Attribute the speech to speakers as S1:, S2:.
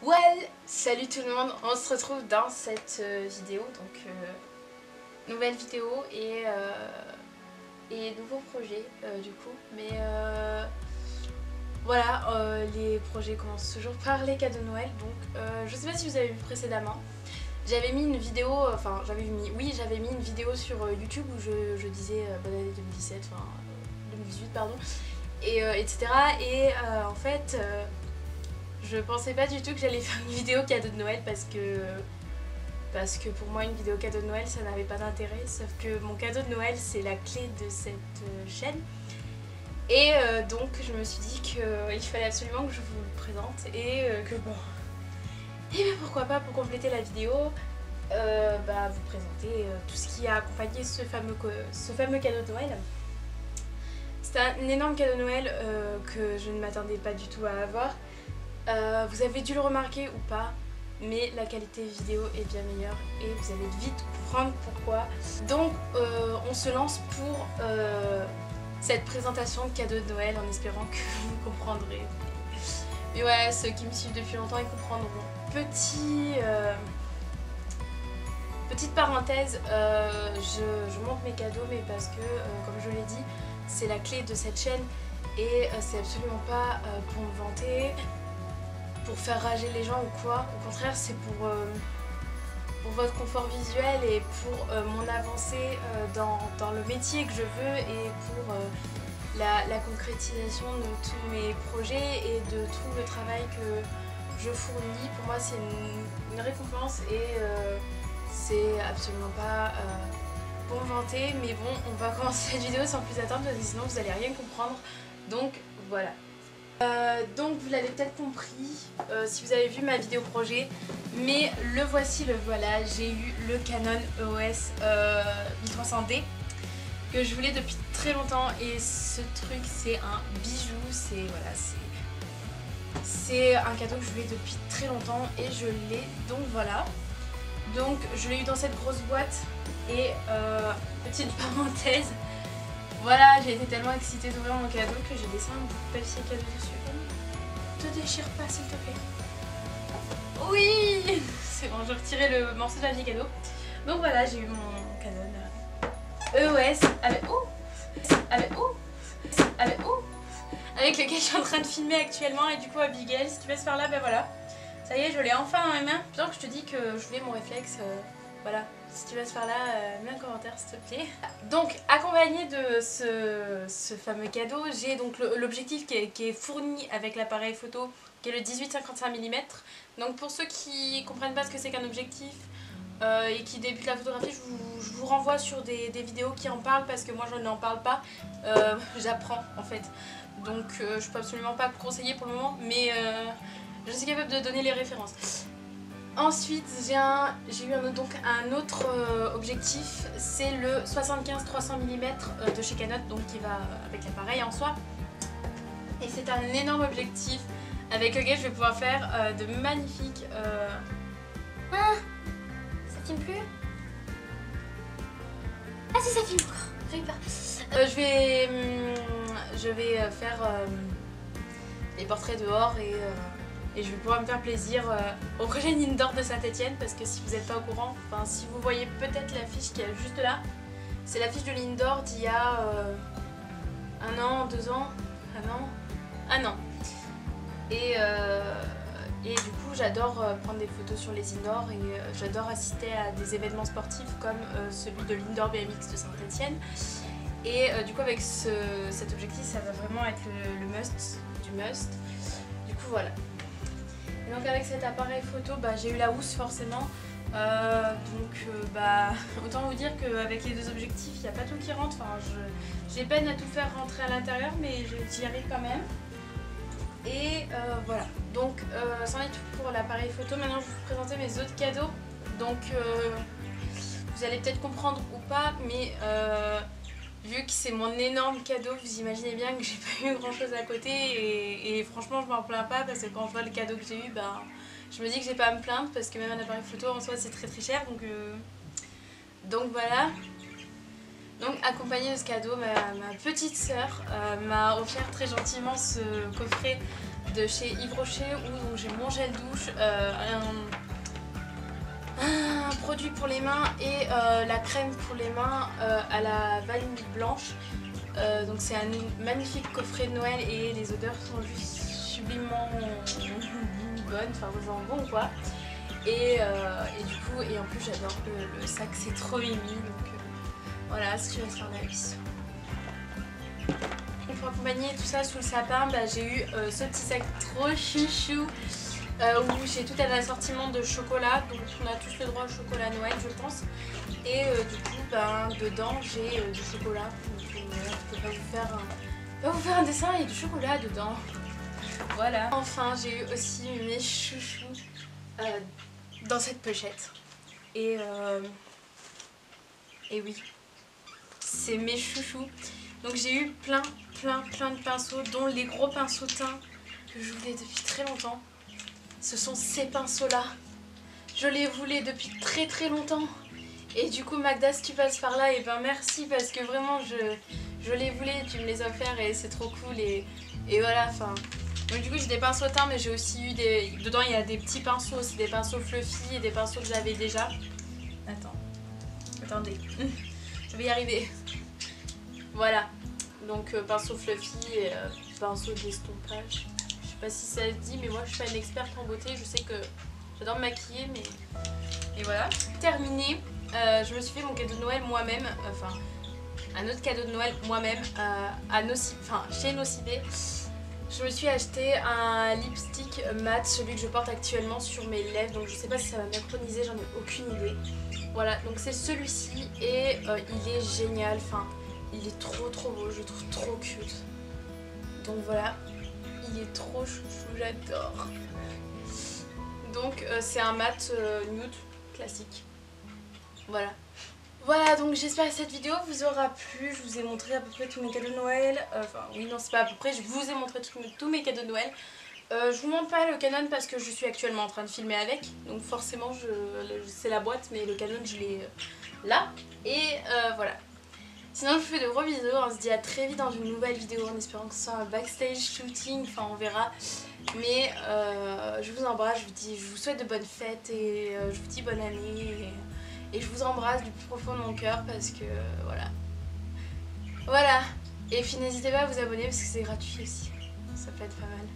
S1: Well, salut tout le monde, on se retrouve dans cette vidéo, donc nouvelle vidéo et nouveau projet du coup, mais voilà, les projets commencent toujours par les cadeaux de Noël, donc je sais pas si vous avez vu précédemment, j'avais mis une vidéo, j'avais mis une vidéo sur YouTube où je disais bonne année 2017, 2018 pardon, etc. Et en fait... je pensais pas du tout que j'allais faire une vidéo cadeau de Noël parce que pour moi une vidéo cadeau de Noël ça n'avait pas d'intérêt, sauf que mon cadeau de Noël c'est la clé de cette chaîne et donc je me suis dit qu'il fallait absolument que je vous le présente et que bon, et bien pourquoi pas pour compléter la vidéo vous présenter tout ce qui a accompagné ce fameux cadeau de Noël. C'est un énorme cadeau de Noël que je ne m'attendais pas du tout à avoir. Vous avez dû le remarquer ou pas, mais la qualité vidéo est bien meilleure et vous allez vite comprendre pourquoi. Donc on se lance pour cette présentation de cadeau de Noël en espérant que vous comprendrez. Mais ouais, ceux qui me suivent depuis longtemps ils comprendront. Petite parenthèse, je montre mes cadeaux mais parce que comme je l'ai dit, c'est la clé de cette chaîne et c'est absolument pas pour me vanter, pour faire rager les gens ou quoi. Au contraire, c'est pour votre confort visuel et pour mon avancée dans le métier que je veux et pour la concrétisation de tous mes projets et de tout le travail que je fournis. Pour moi, c'est une récompense et c'est absolument pas pour me vanter. Mais bon, on va commencer cette vidéo sans plus attendre parce que sinon vous allez rien comprendre. Donc voilà. Donc vous l'avez peut-être compris si vous avez vu ma vidéo projet, mais le voici, le voilà, j'ai eu le Canon EOS 1300D que je voulais depuis très longtemps et ce truc c'est un bijou, c'est un cadeau que je voulais depuis très longtemps et je l'ai, donc voilà. Donc je l'ai eu dans cette grosse boîte et petite parenthèse, voilà, j'ai été tellement excitée d'ouvrir mon cadeau que j'ai dessiné un bout de papier cadeau dessus. Te déchire pas s'il te plaît. Oui, c'est bon, j'ai retiré le morceau de papier cadeau. Donc voilà, j'ai eu mon Canon EOS avec lequel je suis en train de filmer actuellement et du coup Abigail, si tu passes par là, ben voilà. Ça y est, je l'ai enfin dans mes mains. Bien que je te dis que je voulais mon réflexe, voilà. Si tu passes par là, mets un commentaire s'il te plaît. Donc, accompagné de ce fameux cadeau, j'ai donc l'objectif qui est fourni avec l'appareil photo, qui est le 18-55 mm. Donc pour ceux qui ne comprennent pas ce que c'est qu'un objectif et qui débutent la photographie, je vous renvoie sur des vidéos qui en parlent parce que moi je n'en parle pas, j'apprends en fait. Donc je peux absolument pas conseiller pour le moment, mais je suis capable de donner les références. Ensuite, j'ai eu donc un autre objectif, c'est le 75-300 mm de chez Canon, donc qui va avec l'appareil en soi. Et c'est un énorme objectif avec lequel je vais pouvoir faire de magnifiques... Ah, ça filme plus? Ah si, ça filme encore, j'ai eu peur. Je vais faire des portraits dehors et je vais pouvoir me faire plaisir au projet Lindor de Saint-Etienne parce que si vous n'êtes pas au courant, enfin si vous voyez peut-être l'affiche qui est juste là, c'est l'affiche de Lindor d'il y a 1 an, 2 ans, un an. Et du coup j'adore prendre des photos sur les indoors et j'adore assister à des événements sportifs comme celui de l'Indoor BMX de Saint-Etienne. Et du coup avec cet objectif ça va vraiment être le must du must. Du coup voilà. Et donc avec cet appareil photo, j'ai eu la housse forcément, autant vous dire qu'avec les deux objectifs, il n'y a pas tout qui rentre, j'ai peine à tout faire rentrer à l'intérieur, mais j'y arrive quand même. Et voilà, donc c'en est tout pour l'appareil photo. Maintenant je vais vous présenter mes autres cadeaux, donc vous allez peut-être comprendre ou pas, mais vu que c'est mon énorme cadeau, vous imaginez bien que j'ai pas eu grand chose à côté et franchement je m'en plains pas parce que quand je vois le cadeau que j'ai eu, je me dis que j'ai pas à me plaindre parce que même un appareil photo en soi c'est très cher, donc voilà. Donc accompagnée de ce cadeau, ma petite sœur m'a offert très gentiment ce coffret de chez Yves Rocher où j'ai mon gel douche, un produit pour les mains et la crème pour les mains à la vanille blanche. Donc c'est un magnifique coffret de Noël et les odeurs sont juste sublimement bonnes, enfin genre bon quoi. Et du coup, et en plus j'adore le sac, c'est trop mimi, donc voilà, si tu veux te faire la vie. Pour accompagner tout ça sous le sapin, bah, j'ai eu ce petit sac trop chouchou où j'ai tout un assortiment de chocolat, donc on a tous le droit au chocolat Noël je pense. Et du coup bah, dedans j'ai du chocolat, donc je peux pas vous faire un dessin, il y a du chocolat dedans. Voilà. Enfin j'ai eu aussi mes chouchous dans cette pochette. Et oui, c'est mes chouchous. Donc j'ai eu plein de pinceaux, dont les gros pinceaux teints que je voulais depuis très longtemps. Ce sont ces pinceaux là. Je les voulais depuis très longtemps. Et du coup Magda, si tu passes par là, et ben merci parce que vraiment je les voulais, tu me les as offerts et c'est trop cool et voilà, enfin. Donc du coup j'ai des pinceaux teints mais j'ai aussi eu des... Dedans il y a des petits pinceaux, c'est des pinceaux fluffy et des pinceaux que j'avais déjà. Attendez, je vais y arriver. Voilà, donc pinceau fluffy et pinceau d'estompage. Je sais pas si ça se dit mais moi je suis pas une experte en beauté, je sais que j'adore me maquiller mais... Et voilà, terminé. Je me suis fait mon cadeau de Noël moi-même, enfin un autre cadeau de Noël moi-même chez Nocibé. Je me suis acheté un lipstick mat, celui que je porte actuellement sur mes lèvres, donc je sais pas si ça va macroniser, j'en ai aucune idée. Voilà, donc c'est celui-ci et il est génial, enfin il est trop beau, je le trouve trop cute. Donc voilà, il est trop chouchou, j'adore. Donc c'est un mat nude classique. Voilà. Voilà, donc j'espère que cette vidéo vous aura plu. Je vous ai montré à peu près tous mes cadeaux de Noël. Enfin oui, non c'est pas à peu près, je vous ai montré tous mes cadeaux de Noël. Je vous montre pas le Canon parce que je suis actuellement en train de filmer avec. Donc forcément c'est la boîte mais le Canon je l'ai là. Et voilà. Sinon je vous fais de gros bisous, on se dit à très vite dans une nouvelle vidéo en espérant que ce soit un backstage shooting, enfin on verra. Mais je vous embrasse, je vous souhaite de bonnes fêtes et je vous dis bonne année. Et je vous embrasse du plus profond de mon cœur parce que voilà. Voilà. Et puis n'hésitez pas à vous abonner parce que c'est gratuit aussi. Ça peut être pas mal.